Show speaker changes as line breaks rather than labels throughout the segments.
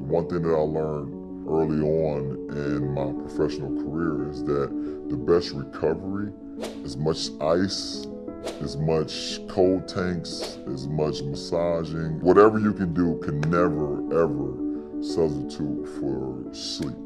One thing that I learned early on in my professional career is that the best recovery, as much ice, as much cold tanks, as much massaging, whatever you can do can never, ever substitute for sleep.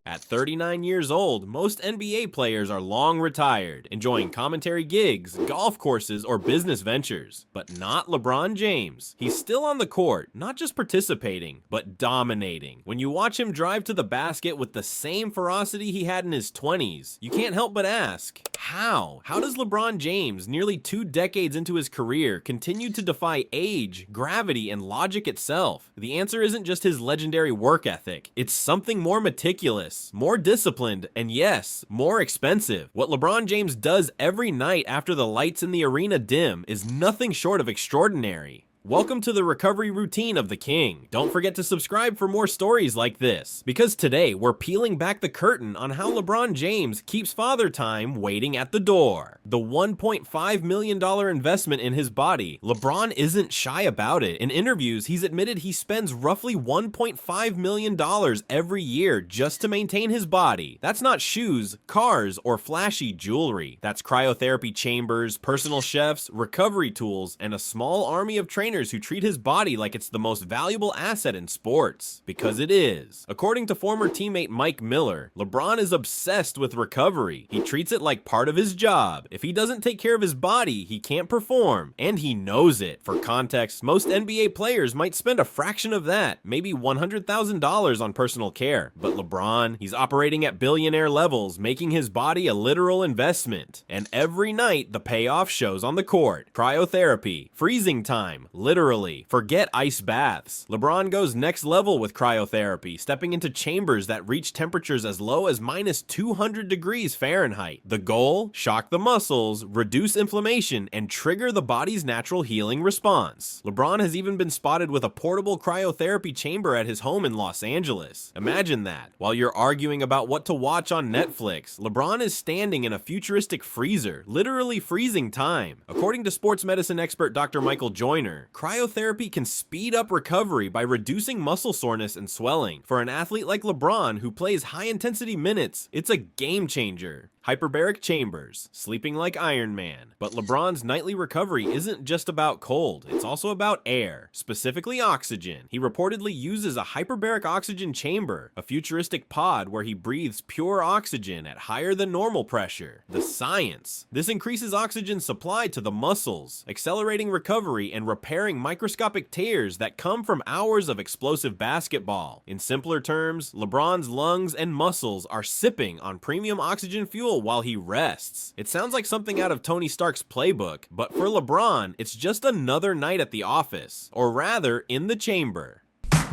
At 39 years old, most NBA players are long retired, enjoying commentary gigs, golf courses, or business ventures. But not LeBron James. He's still on the court, not just participating, but dominating. When you watch him drive to the basket with the same ferocity he had in his 20s, you can't help but ask, how? How does LeBron James, nearly 2 decades into his career, continue to defy age, gravity, and logic itself? The answer isn't just his legendary work ethic. It's something more meticulous, more disciplined, and yes, more expensive. What LeBron James does every night after the lights in the arena dim is nothing short of extraordinary. Welcome to the recovery routine of the King. Don't forget to subscribe for more stories like this, because today we're peeling back the curtain on how LeBron James keeps father time waiting at the door. The $1.5 million investment in his body, LeBron isn't shy about it. In interviews, he's admitted he spends roughly $1.5 million every year just to maintain his body. That's not shoes, cars, or flashy jewelry. That's cryotherapy chambers, personal chefs, recovery tools, and a small army of trainers who treat his body like it's the most valuable asset in sports. Because it is. According to former teammate Mike Miller, LeBron is obsessed with recovery. He treats it like part of his job. If he doesn't take care of his body, he can't perform, and he knows it. For context, most NBA players might spend a fraction of that, maybe $100,000 on personal care. But LeBron, he's operating at billionaire levels, making his body a literal investment. And every night, the payoff shows on the court. Cryotherapy, freezing time, literally. Forget ice baths. LeBron goes next level with cryotherapy, stepping into chambers that reach temperatures as low as minus 200 degrees Fahrenheit. The goal? Shock the muscles, reduce inflammation, and trigger the body's natural healing response. LeBron has even been spotted with a portable cryotherapy chamber at his home in Los Angeles. Imagine that. While you're arguing about what to watch on Netflix, LeBron is standing in a futuristic freezer, literally freezing time. According to sports medicine expert Dr. Michael Joyner, cryotherapy can speed up recovery by reducing muscle soreness and swelling. For an athlete like LeBron who plays high-intensity minutes, it's a game changer. Hyperbaric chambers, sleeping like Iron Man. But LeBron's nightly recovery isn't just about cold, it's also about air, specifically oxygen. He reportedly uses a hyperbaric oxygen chamber, a futuristic pod where he breathes pure oxygen at higher than normal pressure. The science. This increases oxygen supply to the muscles, accelerating recovery and repairing microscopic tears that come from hours of explosive basketball. In simpler terms, LeBron's lungs and muscles are sipping on premium oxygen fuel while he rests. It sounds like something out of Tony Stark's playbook, but for LeBron, it's just another night at the office, or rather, in the chamber.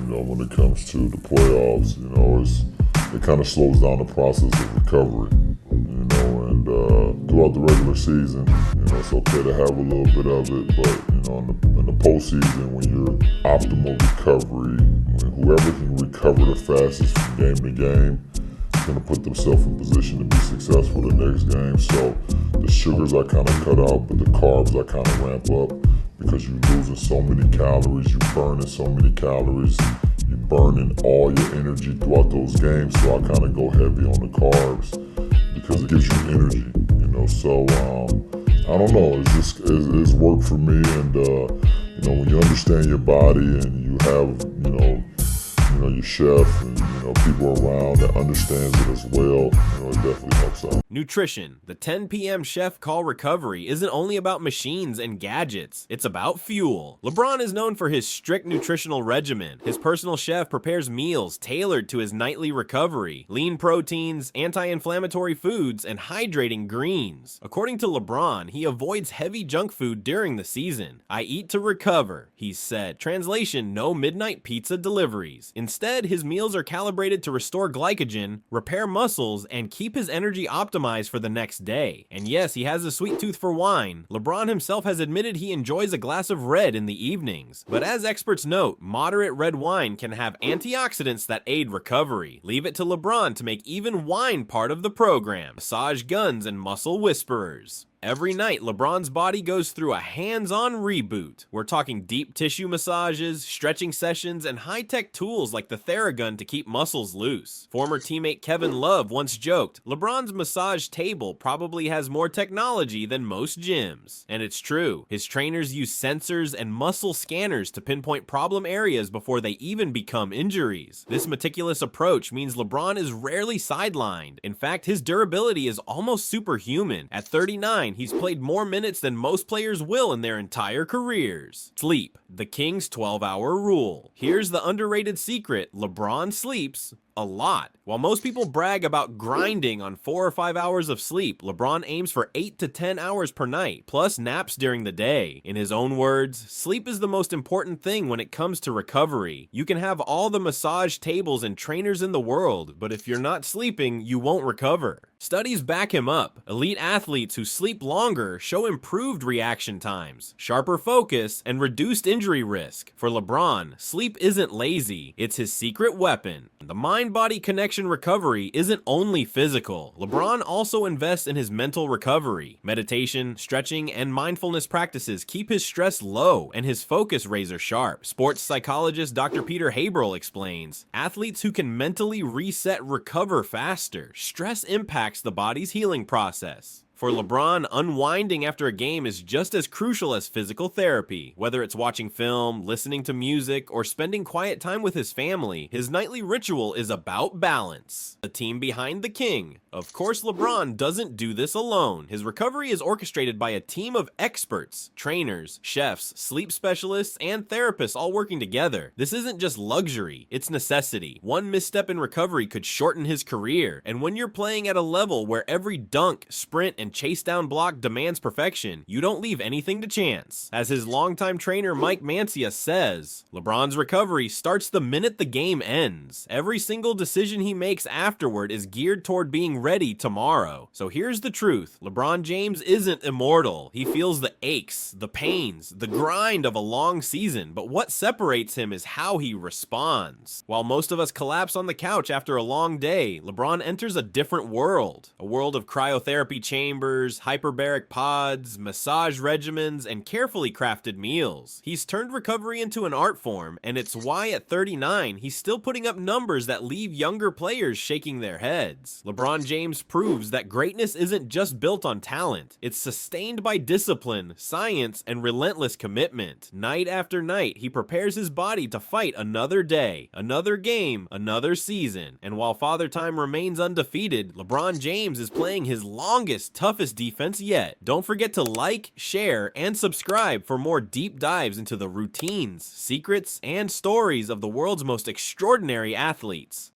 When it comes to the playoffs, it kind of slows down the process of recovery, and throughout the regular season, it's okay to have a little bit of it, but, in the postseason, when you're optimal recovery, when whoever can recover the fastest from game to game, going to put themselves in position to be successful the next game. So the sugars I kind of cut out, but the carbs I kind of ramp up, because you're losing so many calories, you're burning so many calories, you're burning all your energy throughout those games. So I kind of go heavy on the carbs because it gives you energy, So I don't know, it's worked for me, and when you understand your body and you have your chef and people around that understands it as well, it definitely helps out.
Nutrition. The 10 p.m. chef call recovery isn't only about machines and gadgets, it's about fuel. LeBron is known for his strict nutritional regimen. His personal chef prepares meals tailored to his nightly recovery, lean proteins, anti-inflammatory foods, and hydrating greens. According to LeBron, he avoids heavy junk food during the season. I eat to recover, he said. Translation, no midnight pizza deliveries. Instead, his meals are calibrated to restore glycogen, repair muscles, and keep his energy optimized for the next day. And yes, he has a sweet tooth for wine. LeBron himself has admitted he enjoys a glass of red in the evenings. But as experts note, moderate red wine can have antioxidants that aid recovery. Leave it to LeBron to make even wine part of the program. Massage guns and muscle whisperers. Every night, LeBron's body goes through a hands-on reboot. We're talking deep tissue massages, stretching sessions, and high-tech tools like the Theragun to keep muscles loose. Former teammate Kevin Love once joked, LeBron's massage table probably has more technology than most gyms. And it's true. His trainers use sensors and muscle scanners to pinpoint problem areas before they even become injuries. This meticulous approach means LeBron is rarely sidelined. In fact, his durability is almost superhuman. At 39, he's played more minutes than most players will in their entire careers. Sleep, the King's 12-hour rule. Here's the underrated secret: LeBron sleeps a lot. While most people brag about grinding on 4 or 5 hours of sleep, LeBron aims for 8 to 10 hours per night, plus naps during the day. In his own words, sleep is the most important thing when it comes to recovery. You can have all the massage tables and trainers in the world, but if you're not sleeping, you won't recover. Studies back him up. Elite athletes who sleep longer show improved reaction times, sharper focus, and reduced injury risk. For LeBron, sleep isn't lazy, it's his secret weapon. The mind-body connection recovery isn't only physical. LeBron also invests in his mental recovery. Meditation, stretching, and mindfulness practices keep his stress low and his focus razor sharp. Sports psychologist Dr. Peter Haberl explains, athletes who can mentally reset recover faster. Stress impacts the body's healing process. For LeBron, unwinding after a game is just as crucial as physical therapy. Whether it's watching film, listening to music, or spending quiet time with his family, his nightly ritual is about balance. The team behind the king. Of course, LeBron doesn't do this alone. His recovery is orchestrated by a team of experts, trainers, chefs, sleep specialists, and therapists all working together. This isn't just luxury, it's necessity. One misstep in recovery could shorten his career, and when you're playing at a level where every dunk, sprint, and chase down block demands perfection, you don't leave anything to chance. As his longtime trainer Mike Mancia says, LeBron's recovery starts the minute the game ends. Every single decision he makes afterward is geared toward being ready tomorrow. So here's the truth: LeBron James isn't immortal. He feels the aches, the pains, the grind of a long season, but what separates him is how he responds. While most of us collapse on the couch after a long day, LeBron enters a different world. A world of cryotherapy chambers, hyperbaric pods, massage regimens, and carefully crafted meals. He's turned recovery into an art form, and it's why at 39, he's still putting up numbers that leave younger players shaking their heads. LeBron James proves that greatness isn't just built on talent. It's sustained by discipline, science, and relentless commitment. Night after night, he prepares his body to fight another day, another game, another season. And while Father Time remains undefeated, LeBron James is playing his longest, toughest defense yet. Don't forget to like, share, and subscribe for more deep dives into the routines, secrets, and stories of the world's most extraordinary athletes.